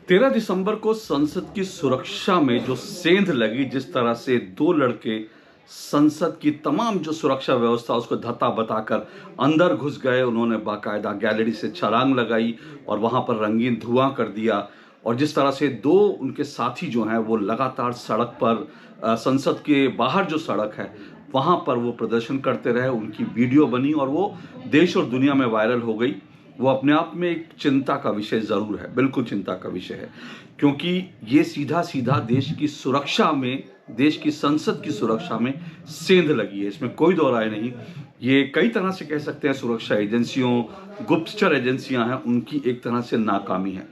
13 दिसंबर को संसद की सुरक्षा में जो सेंध लगी, जिस तरह से दो लड़के संसद की तमाम जो सुरक्षा व्यवस्था उसको धत्ता बताकर अंदर घुस गए। उन्होंने बाकायदा गैलरी से छलांग लगाई और वहां पर रंगीन धुआं कर दिया। और जिस तरह से दो उनके साथी जो हैं वो लगातार सड़क पर संसद के बाहर जो सड़क है वहां पर वो प्रदर्शन करते रहे, उनकी वीडियो बनी और वो देश और दुनिया में वायरल हो गई। वो अपने आप में एक चिंता का विषय ज़रूर है, बिल्कुल चिंता का विषय है, क्योंकि ये सीधा सीधा देश की सुरक्षा में, देश की संसद की सुरक्षा में सेंध लगी है, इसमें कोई दो राय नहीं। ये कई तरह से कह सकते हैं सुरक्षा एजेंसियों, गुप्तचर एजेंसियां हैं, उनकी एक तरह से नाकामी है।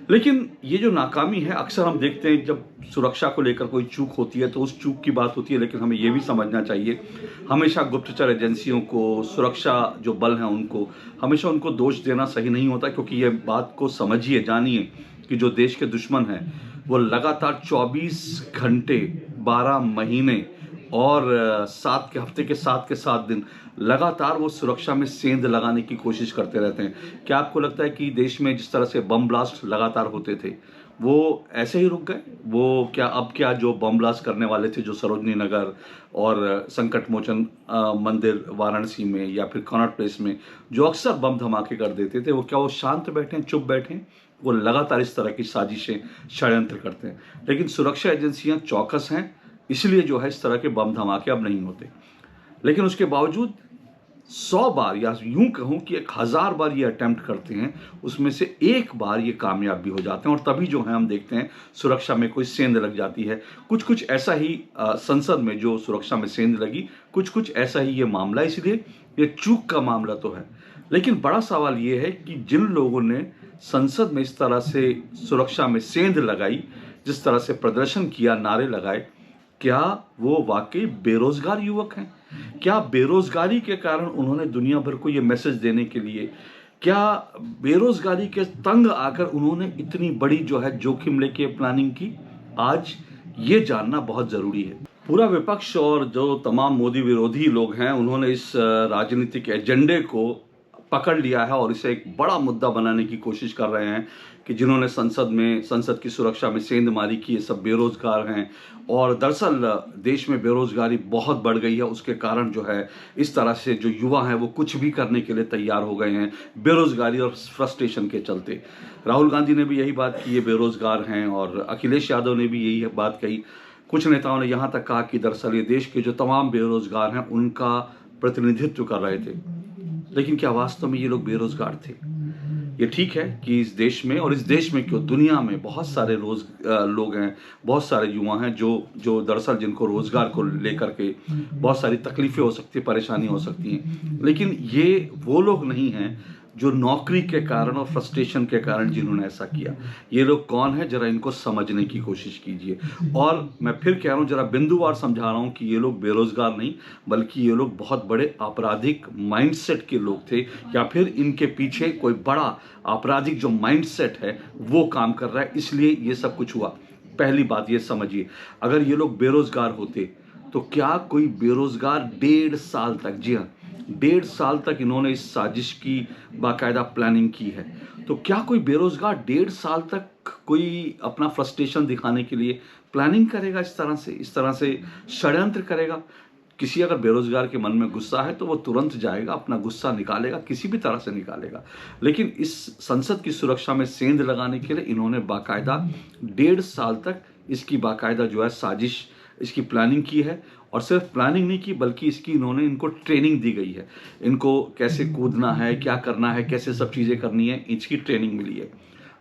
लेकिन ये जो नाकामी है, अक्सर हम देखते हैं जब सुरक्षा को लेकर कोई चूक होती है तो उस चूक की बात होती है, लेकिन हमें ये भी समझना चाहिए हमेशा गुप्तचर एजेंसियों को, सुरक्षा जो बल हैं उनको हमेशा उनको दोष देना सही नहीं होता, क्योंकि ये बात को समझिए, जानिए कि जो देश के दुश्मन हैं वो लगातार 24 घंटे 12 महीने और 7 के हफ्ते के 7 के 7 दिन लगातार वो सुरक्षा में सेंध लगाने की कोशिश करते रहते हैं। क्या आपको लगता है कि देश में जिस तरह से बम ब्लास्ट लगातार होते थे वो ऐसे ही रुक गए? वो क्या जो बम ब्लास्ट करने वाले थे, जो सरोजनी नगर और संकट मोचन मंदिर वाराणसी में या फिर कनॉट प्लेस में जो अक्सर बम धमाके कर देते थे, वो क्या वो शांत बैठे हैं, चुप बैठे हैं? वो लगातार इस तरह की साजिशें, षड्यंत्र करते हैं। लेकिन सुरक्षा एजेंसियां चौकस हैं, इसलिए जो है इस तरह के बम धमाके अब नहीं होते। लेकिन उसके बावजूद 100 बार या यूं कहूं कि 1000 बार ये अटेम्प्ट करते हैं, उसमें से एक बार ये कामयाब भी हो जाते हैं और तभी जो है हम देखते हैं सुरक्षा में कोई सेंध लग जाती है। कुछ ऐसा ही संसद में जो सुरक्षा में सेंध लगी, कुछ ऐसा ही ये मामला, इसलिए ये चूक का मामला तो है। लेकिन बड़ा सवाल ये है कि जिन लोगों ने संसद में इस तरह से सुरक्षा में सेंध लगाई, जिस तरह से प्रदर्शन किया, नारे लगाए, क्या वो वाकई बेरोजगार युवक हैं? क्या बेरोजगारी के कारण उन्होंने दुनिया भर को ये मैसेज देने के लिए, क्या बेरोजगारी के तंग आकर उन्होंने इतनी बड़ी जो है जोखिम लेके प्लानिंग की? आज ये जानना बहुत जरूरी है। पूरा विपक्ष और जो तमाम मोदी विरोधी लोग हैं उन्होंने इस राजनीतिक एजेंडे को पकड़ लिया है और इसे एक बड़ा मुद्दा बनाने की कोशिश कर रहे हैं कि जिन्होंने संसद की सुरक्षा में सेंध मारी की ये सब बेरोजगार हैं। और दरअसल देश में बेरोजगारी बहुत बढ़ गई है, उसके कारण जो है इस तरह से जो युवा हैं वो कुछ भी करने के लिए तैयार हो गए हैं बेरोजगारी और फ्रस्ट्रेशन के चलते। राहुल गांधी ने भी यही बात की, ये बेरोजगार हैं, और अखिलेश यादव ने भी यही बात कही। कुछ नेताओं ने यहाँ तक कहा कि दरअसल ये देश के जो तमाम बेरोजगार हैं उनका प्रतिनिधित्व कर रहे थे। लेकिन क्या वास्तव में ये लोग बेरोजगार थे? ये ठीक है कि इस देश में, और इस देश में क्यों, दुनिया में बहुत सारे लोग हैं, बहुत सारे युवा हैं जो दरअसल जिनको रोजगार को लेकर के बहुत सारी तकलीफें हो सकती है, परेशानी हो सकती हैं। लेकिन ये वो लोग नहीं हैं जो नौकरी के कारण और फ्रस्ट्रेशन के कारण जिन्होंने ऐसा किया। ये लोग कौन है, जरा इनको समझने की कोशिश कीजिए। और मैं फिर कह रहा हूं, जरा बिंदुवार समझा रहा हूं कि ये लोग बेरोजगार नहीं, बल्कि ये लोग बहुत बड़े आपराधिक माइंडसेट के लोग थे, या फिर इनके पीछे कोई बड़ा आपराधिक जो माइंडसेट है वो काम कर रहा है, इसलिए ये सब कुछ हुआ। पहली बात ये समझिए, अगर ये लोग बेरोजगार होते तो क्या कोई बेरोजगार 1.5 साल तक, जी हाँ 1.5 साल तक इन्होंने इस साजिश की बाकायदा प्लानिंग की है, तो क्या कोई बेरोजगार 1.5 साल तक कोई अपना फ्रस्ट्रेशन दिखाने के लिए प्लानिंग करेगा? इस तरह से षड्यंत्र करेगा? किसी अगर बेरोजगार के मन में गुस्सा है तो वो तुरंत जाएगा, अपना गुस्सा निकालेगा, किसी भी तरह से निकालेगा। लेकिन इस संसद की सुरक्षा में सेंध लगाने के लिए इन्होंने बाकायदा 1.5 साल तक इसकी बाकायदा जो है साजिश, इसकी प्लानिंग की है। और सिर्फ प्लानिंग नहीं की, बल्कि इनको ट्रेनिंग दी गई है। इनको कैसे कूदना है, क्या करना है, कैसे सब चीज़ें करनी है, इसकी ट्रेनिंग मिली है।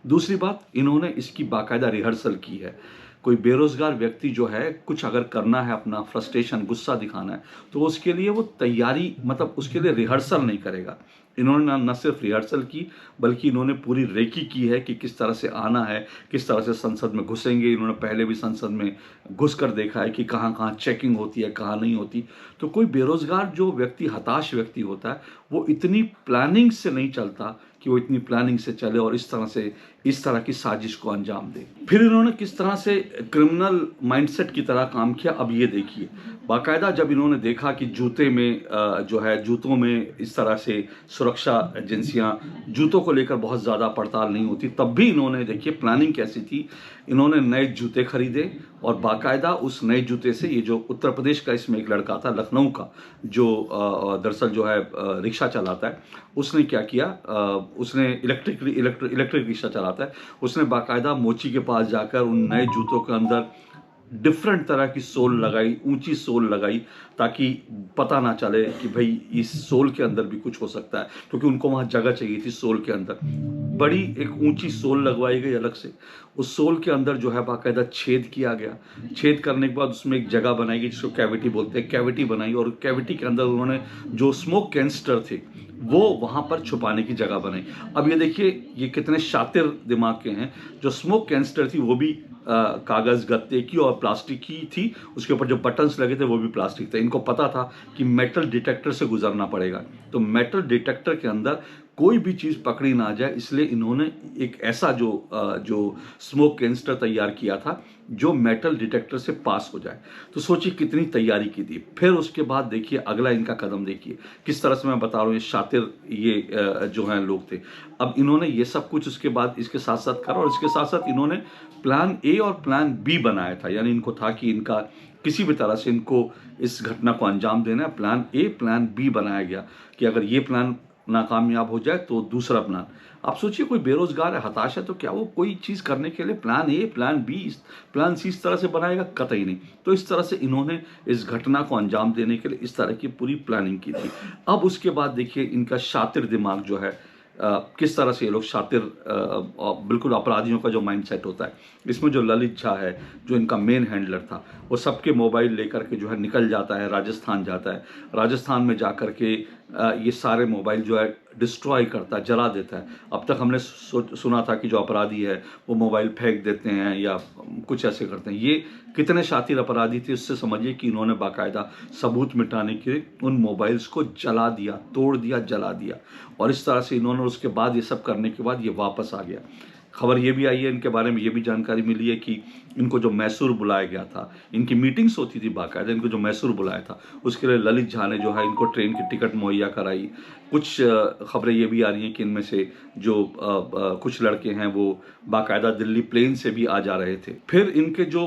दूसरी बात, इन्होंने इसकी बाकायदा रिहर्सल की है। कोई बेरोजगार व्यक्ति जो है कुछ अगर करना है, अपना फ्रस्ट्रेशन, गुस्सा दिखाना है, तो उसके लिए वो तैयारी, मतलब उसके लिए रिहर्सल नहीं करेगा। इन्होंने न सिर्फ रिहर्सल की, बल्कि इन्होंने पूरी रेकी की है कि किस तरह से आना है, किस तरह से संसद में घुसेंगे। इन्होंने पहले भी संसद में घुस कर देखा है कि कहाँ कहाँ चेकिंग होती है, कहाँ नहीं होती। तो कोई बेरोजगार जो व्यक्ति, हताश व्यक्ति होता है, वो इतनी प्लानिंग से नहीं चलता कि वो इतनी प्लानिंग से चले और इस तरह की साजिश को अंजाम दे। फिर इन्होंने किस तरह से क्रिमिनल माइंडसेट की तरह काम किया, अब ये देखिए। बाकायदा जब इन्होंने देखा कि जूते में जो है जूतों में इस तरह से सुरक्षा एजेंसियां जूतों को लेकर बहुत ज़्यादा पड़ताल नहीं होती, तब भी इन्होंने देखिए प्लानिंग कैसी थी। इन्होंने नए जूते खरीदे और बाकायदा उस नए जूते से, ये जो उत्तर प्रदेश का इसमें एक लड़का था लखनऊ का, जो दरअसल जो है रिक्शा चलाता है, उसने क्या किया, उसने इलेक्ट्रिक रिक्शा चलाता है, उसने बाकायदा मोची के पास जाकर उन नए जूतों के अंदर डिफरेंट तरह की सोल लगाई, ऊंची सोल लगाई, ताकि पता ना चले कि भाई इस सोल के अंदर भी कुछ हो सकता है, क्योंकि उनको वहां जगह चाहिए थी सोल के अंदर। बड़ी एक ऊंची सोल लगवाई गई अलग से, उस सोल के अंदर जो है बाकायदा छेद किया गया। छेद करने के बाद उसमें एक जगह बनाई गई जिसको कैविटी बोलते हैं, कैविटी बनाई, और कैविटी के अंदर उन्होंने जो स्मोक कैनिस्टर थे वो वहां पर छुपाने की जगह बनाई। अब ये देखिए ये कितने शातिर दिमाग के हैं। जो स्मोक कैनिस्टर थी वो भी कागज गत्ते की और प्लास्टिक की थी, उसके ऊपर जो बटन्स लगे थे वो भी प्लास्टिक थे। इनको पता था कि मेटल डिटेक्टर से गुजरना पड़ेगा, तो मेटल डिटेक्टर के अंदर कोई भी चीज पकड़ी ना जाए, इसलिए इन्होंने एक ऐसा जो स्मोक कैनिस्टर तैयार किया था जो मेटल डिटेक्टर से पास हो जाए। तो सोचिए कितनी तैयारी की थी। फिर उसके बाद देखिए अगला इनका कदम देखिए किस तरह से मैं बता रहा हूँ, ये शातिर ये जो हैं लोग थे। अब इन्होंने ये सब कुछ उसके बाद इसके साथ साथ करा, और इसके साथ साथ इन्होंने प्लान ए और प्लान बी बनाया था। यानी इनको था कि इनका किसी भी तरह से इनको इस घटना को अंजाम देना है। प्लान ए प्लान बी बनाया गया कि अगर ये प्लान नाकामयाब हो जाए तो दूसरा प्लान। आप सोचिए कोई बेरोजगार है, हताश है, तो क्या वो कोई चीज करने के लिए plan A plan B plan C इस तरह से बनाएगा? कतई नहीं। तो इस तरह से इन्होंने इस घटना को अंजाम देने के लिए इस तरह की पूरी प्लानिंग की थी। अब उसके बाद देखिए इनका शातिर दिमाग जो है, किस तरह से ये लोग शातिर, बिल्कुल अपराधियों का जो माइंडसेट होता है। इसमें जो ललित झा है, जो इनका मेन हैंडलर था, वो सबके मोबाइल लेकर के जो है निकल जाता है, राजस्थान जाता है। राजस्थान में जाकर के ये सारे मोबाइल जो है डिस्ट्रॉय करता है, जला देता है। अब तक हमने सुना था कि जो अपराधी है वो मोबाइल फेंक देते हैं या कुछ ऐसे करते हैं। ये कितने शातिर अपराधी थे उससे समझिए कि इन्होंने बाकायदा सबूत मिटाने के उन मोबाइल्स को जला दिया, तोड़ दिया, जला दिया। और इस तरह से इन्होंने उसके बाद ये सब करने के बाद ये वापस आ गया। खबर ये भी आई है इनके बारे में, ये भी जानकारी मिली है कि इनको जो मैसूर बुलाया गया था, इनकी मीटिंग्स होती थी बाकायदा, इनको जो मैसूर बुलाया था उसके लिए ललित झा ने जो है इनको ट्रेन की टिकट मुहैया कराई। कुछ खबरें ये भी आ रही हैं कि इनमें से जो कुछ लड़के हैं वो बाकायदा दिल्ली प्लेन से भी आ जा रहे थे। फिर इनके जो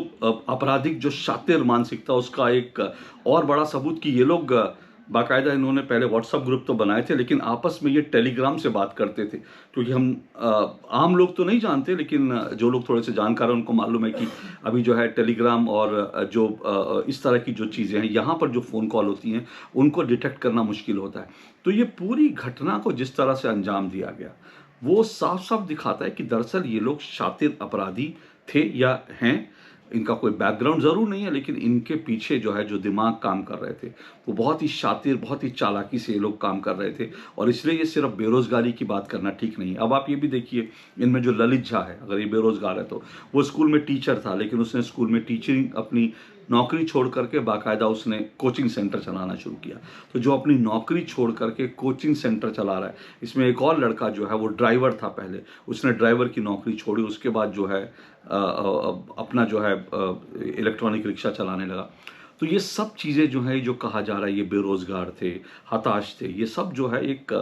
आपराधिक जो शातिर मानसिकता, उसका एक और बड़ा सबूत कि ये लोग बाकायदा इन्होंने पहले व्हाट्सएप ग्रुप तो बनाए थे, लेकिन आपस में ये टेलीग्राम से बात करते थे। क्योंकि हम आम लोग तो नहीं जानते, लेकिन जो लोग थोड़े से जानकार हैं उनको मालूम है कि अभी जो है टेलीग्राम और जो इस तरह की जो चीज़ें हैं, यहाँ पर जो फ़ोन कॉल होती हैं उनको डिटेक्ट करना मुश्किल होता है। तो ये पूरी घटना को जिस तरह से अंजाम दिया गया वो साफ साफ दिखाता है कि दरअसल ये लोग शातिर अपराधी थे या हैं। इनका कोई बैकग्राउंड ज़रूर नहीं है, लेकिन इनके पीछे जो है जो दिमाग काम कर रहे थे वो बहुत ही शातिर, बहुत ही चालाकी से ये लोग काम कर रहे थे। और इसलिए ये सिर्फ बेरोजगारी की बात करना ठीक नहीं। अब आप ये भी देखिए, इनमें जो ललित झा है, अगर ये बेरोजगार है तो वो स्कूल में टीचर था, लेकिन उसने स्कूल में टीचिंग अपनी नौकरी छोड़ करके बाकायदा उसने कोचिंग सेंटर चलाना शुरू किया। तो जो अपनी नौकरी छोड़ करके कोचिंग सेंटर चला रहा है, इसमें एक और लड़का जो है वो ड्राइवर था पहले, उसने ड्राइवर की नौकरी छोड़ी, उसके बाद जो है अपना जो है इलेक्ट्रॉनिक रिक्शा चलाने लगा। तो ये सब चीज़ें जो है, जो कहा जा रहा है ये बेरोजगार थे, हताश थे, ये सब जो है एक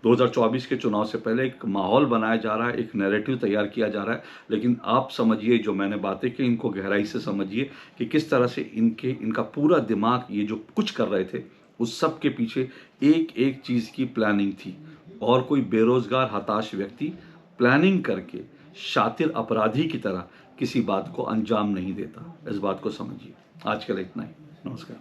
2024 के चुनाव से पहले एक माहौल बनाया जा रहा है, एक नैरेटिव तैयार किया जा रहा है। लेकिन आप समझिए, जो मैंने बातें की इनको गहराई से समझिए कि किस तरह से इनका पूरा दिमाग ये जो कुछ कर रहे थे उस सब के पीछे एक एक चीज़ की प्लानिंग थी। और कोई बेरोजगार हताश व्यक्ति प्लानिंग करके शातिर अपराधी की तरह किसी बात को अंजाम नहीं देता। इस बात को समझिए। आज के लिए इतना ही। नमस्कार।